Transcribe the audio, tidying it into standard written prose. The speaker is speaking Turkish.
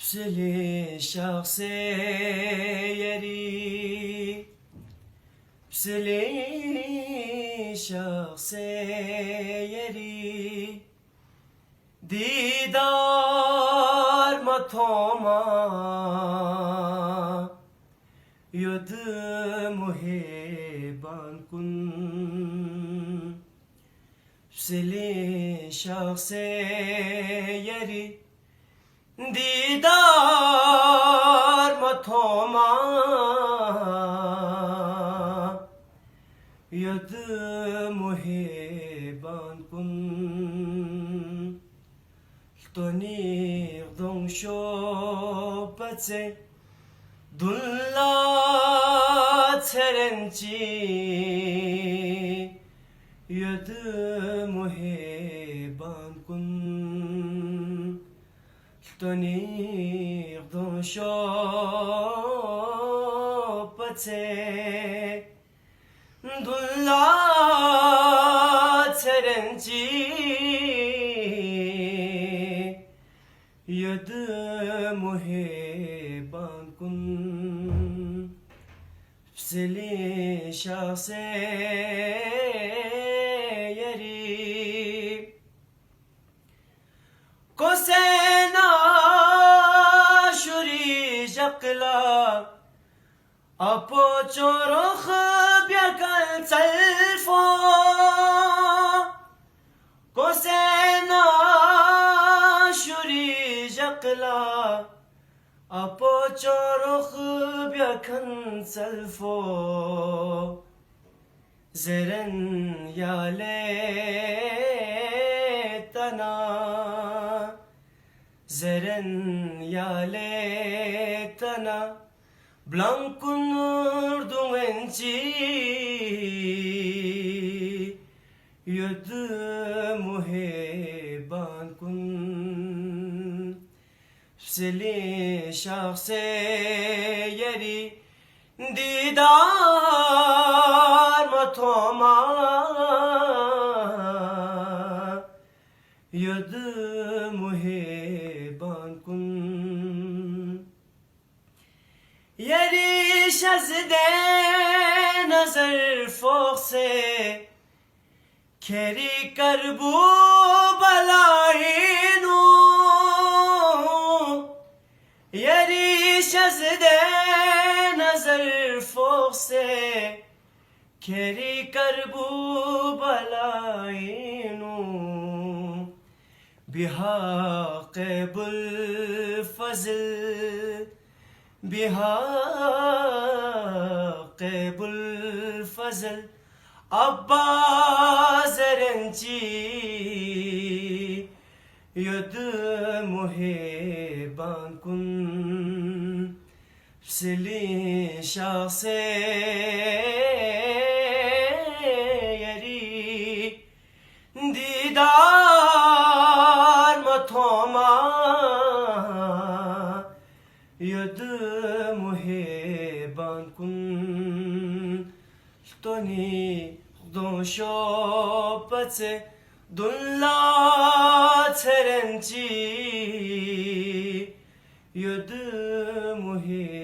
Psili şahse yeri, psili şahse yeri, didar matoma, yödü muhibban kun. Psili şahse yeri, didar matoma, yödü muhibban kun. Ltonir dong şopatse, dunla terenci, yödü muhibban kun. Ltonir dong şopatse, dunla terenci, yödü muhibban kun. Psili şahse yeri, kosena şuri jakla, apo çorokh byakan salfo, kosena şuri jakla, apo çorokh byakan salfo. Zeren yale tana, zeren yale tana, blankun urdungenci, yödü muhibban kun. Psili şahse yeri, didar matoma, yödü muhibban kun. Yeri şazde nazar forse, keri karbu balayinu. Yeri şazde nazar forse, keri karbu balayinu. بحق بالفضل بحق بالفضل Abba zerenci, yödü muhibban kun. Psili şahse yeri, didar matoma, yödü muhibban kun. Ltoni don şopatse, dunla terenci, yödü muhibban